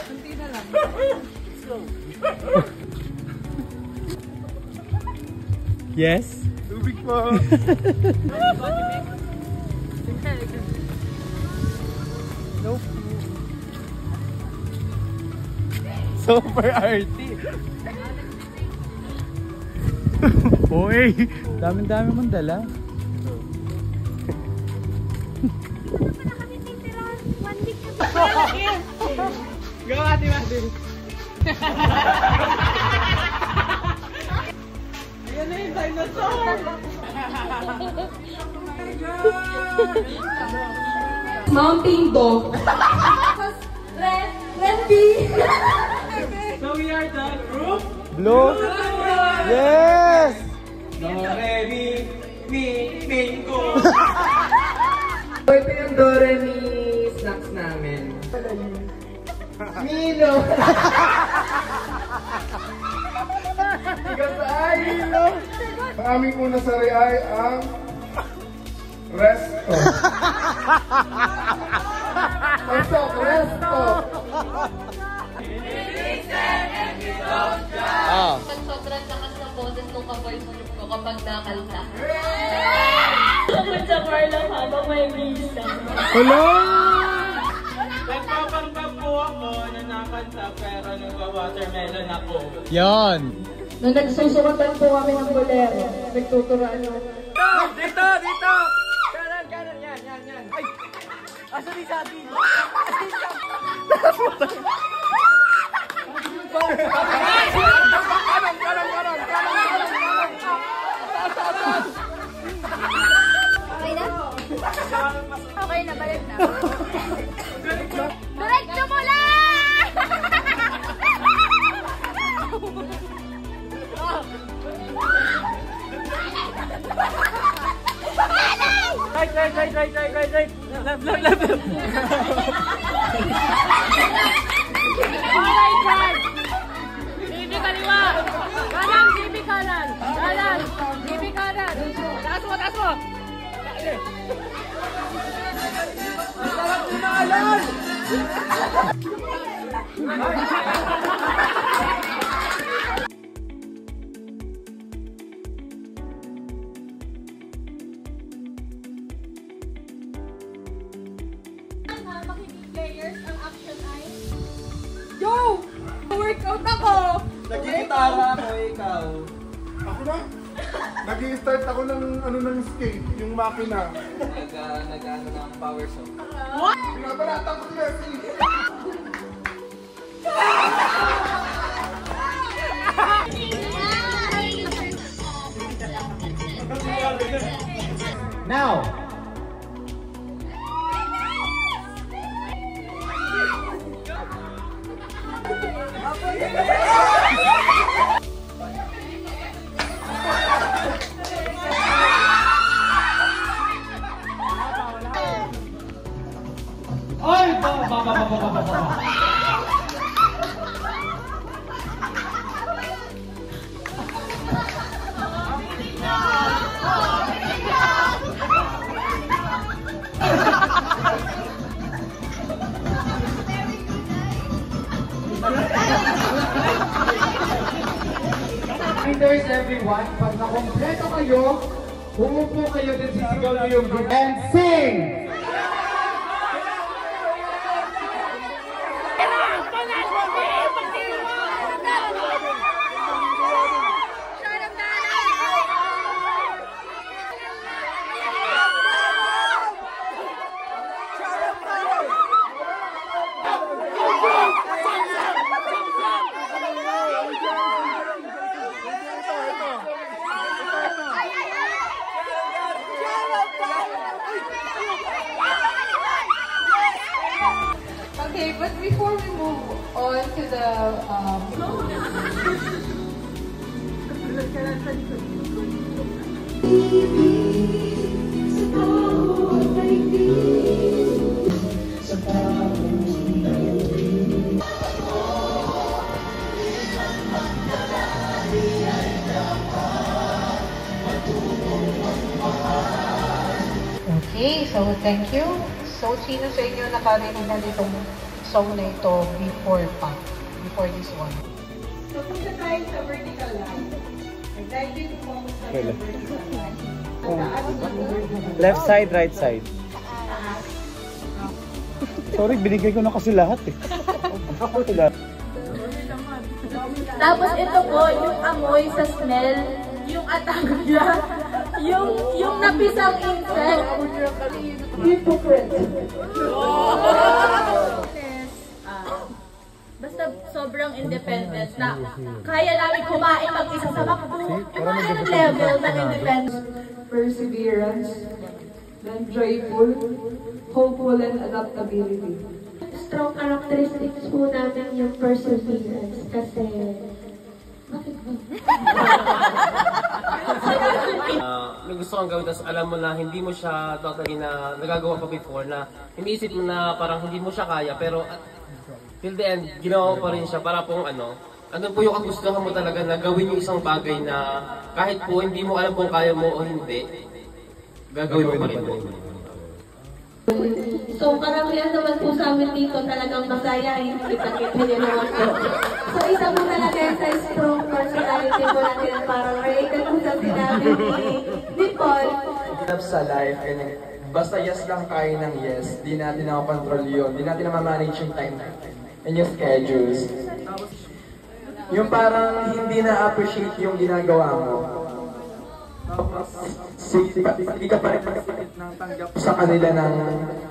Kunti na lang. Yes? Tubig po. Nope. Super arty. Uy, dami-dami mong dala. Gawa, di ba? Ayan na yung dinosaur! Mountain dog. Red bee. So we are the group Blue? Yes! Do, Re, Mi, Bingo! Ito yung Doremi snacks namin. Milo! Ay, Milo! Ang aming una sa ay ang Resto. Pasok, Resto! Ah. Sobrang lakas ng boses nung ka-voice ko kapag nakalta. Kapag sa bar lang habang may visa. Hello! Nagpapanggap po ako na nakanta pero nagwa-watermelon ako. Yan! Nung nagsusukatan po kami ng bolero, nagtuturaan nyo. Dito! Dito! Kanan! Kanan! Yan! Yan! Yan! Ay! Asa ni Sabi? Okay na? Okay na, balik na. Diretso mo lang! Right! Left! Alright, right! Bibi kaliwa! Kanan, bibi kanan! Kanan, bibi kanan! Taas mo! Makinig players, ang action ay Yo! Workout ako! Nagigitara ako, ikaw. Ako na? Nag-i-start ako ng ng skate, yung makina. Nag-ano ng power song. Pinabalatan ko nila si... Now! Reminders everyone, pag nakompleto kayo, umupo kayo din sisigaw niyo yung group. And sing! Okay, but before we move on to the Okay, so thank you. So, sino sa inyo nakarinig na nitong song na ito before this one? So, punta tayo sa vertical line. I'd like you to focus on the vertical line. Left side, right side. Sorry, binigay ko na kasi lahat eh. Tapos ito po, yung amoy sa smell, yung atagya, yung napisang insect. Hypocrite. Basta sobrang independent na kaya namin kumain mag-isa sa McDo. Yung mga ganun level ng independence. Perseverance, then joyful, hopeful, and adaptability. Strong characteristics po namin yung perseverance kasi bakit ba? May gusto kang gawin, tapos alam mo na hindi mo siya totally na nagagawa pa before, na iniisip mo na parang hindi mo siya kaya, pero till the end, ginawa mo pa rin siya para pong ano po yung kagustuhan mo talaga na gawin yung isang bagay na kahit po hindi mo alam kung kaya mo o hindi, gagawin mo pa rin. So karamihan naman po sa amin dito talagang masaya yung kita-kita niya naman po. So isa po talaga yung sa strong personality po natin parang related po sa sinabi ni Paul. Sa life, and basta yes lang tayo ng yes, di natin nakakontrol yun, di natin na-manage yung time and yung schedules. Yung parang hindi na-appreciate yung ginagawa mo. Hindi ka pa rin ng tanggap sa kanila ng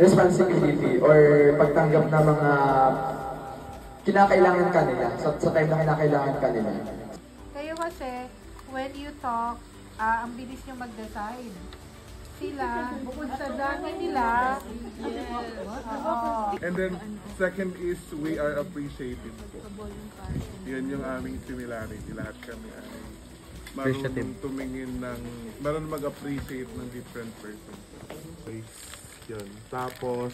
responsibility or pagtanggap ng mga kinakailangan kanila sa time na kinakailangan kanila. Kayo kasi, when you talk, ang bilis nyo mag-decide. Sila, bukod sa dami nila. And then, second is, we are appreciative po. Yun yung aming similarity. Lahat kami ay marunong tumingin ng, marunong mag-appreciate ng different person. Yun. Tapos,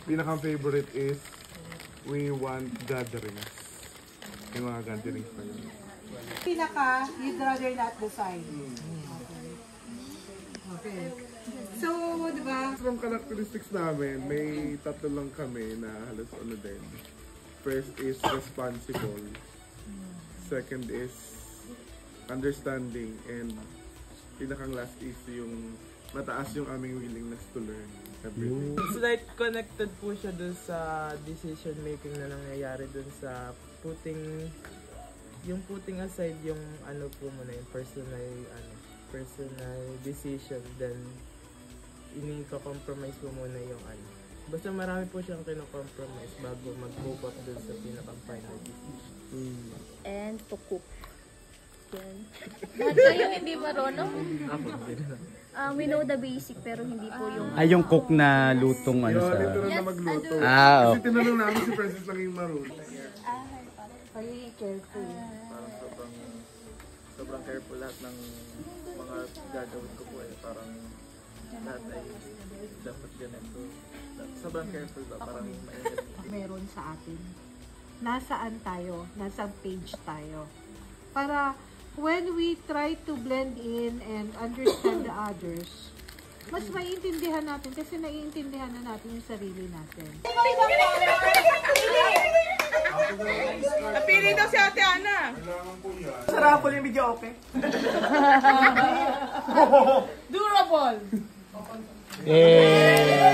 pinaka-favorite is, we want gatherings. Yung mga gatherings na yun. Pinaka, you'd rather not decide. Okay. So, di ba? From characteristics namin, may tatlo lang kami na halos ano din. First is responsible. Second is understanding. And pinakang last is yung mataas yung aming willingness to learn everything. It's like connected po siya dun sa decision making na nangyayari dun sa putting aside yung ano po muna yung personal decision, then ini-compromise mo muna yung ano. Basta marami po siyang kino-compromise bago mag-cope up dun sa pinaka-final decision. And to cook. Yan. Lahat kayo hindi marunong? We know the basic pero hindi po yung... Ay, yung cook na lutong ano sa... Ito na magluto. Ah, Kasi tinanong namin si Francis lang yung marunong. Very careful. Sobrang careful lahat ng mga gagawin ko po eh. Parang lahat ay dapat ganito. Sobrang careful ba? Parang Meron sa atin. Nasaan tayo? Nasang page tayo? Para when we try to blend in and understand the others, mas maiintindihan natin kasi naiintindihan na natin yung sarili natin. napili daw si Ate Ana. Sarap po yung video, okay? Durable. Yeah.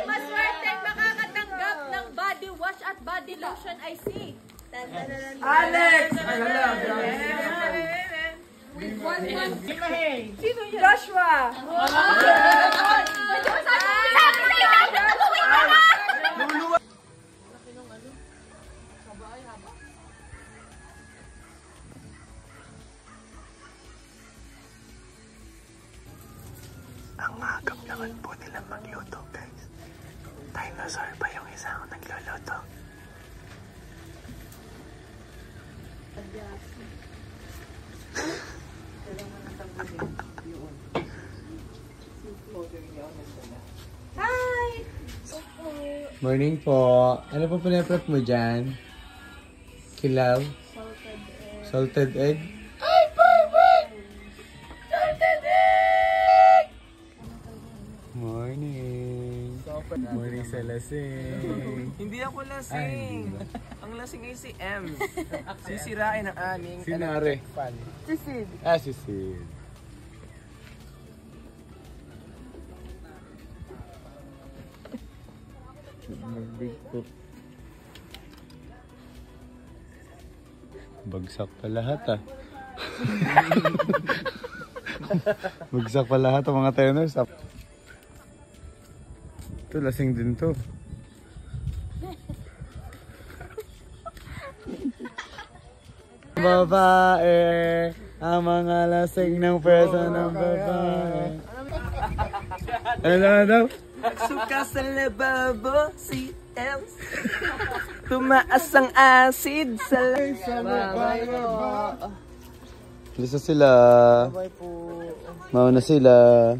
Maswerte makakatanggap ng body wash at body lotion I see. Alex! Sino yan? Joshua! Ang agap naman po nila magluto, guys. Dinosaur pa yung isang nagluluto. Hi! Morning po. Ano po pinaprep mo dyan? Kilaw? Salted egg. Ay, perfect! Salted egg! Morning. Morning sa lasing. Hindi ako lasing. Ang lasing ay si M. Sisirain ang aming Sinare. fan. Si Sid. Ah, si Sid. Bagsak pa lahat ah. Bagsak pa lahat ang mga tenors. Ito, lasing din to. Babae, ang mga lasing ng pwesto ng babae. Ano daw? Suka sa lababo, si M. Tumaas ang acid sa lababo. Lisa sila. Mauna sila.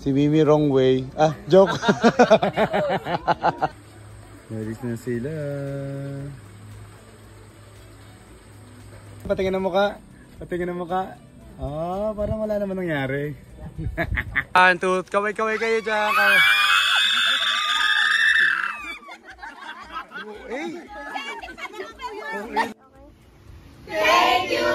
Si Mimi wrong way. Ah, joke. Maris na sila. Patingin ang mukha. Patingin ang mukha. Oh, parang wala naman nangyari. Antut, kaway-kaway kayo dyan. Kaway. Thank you,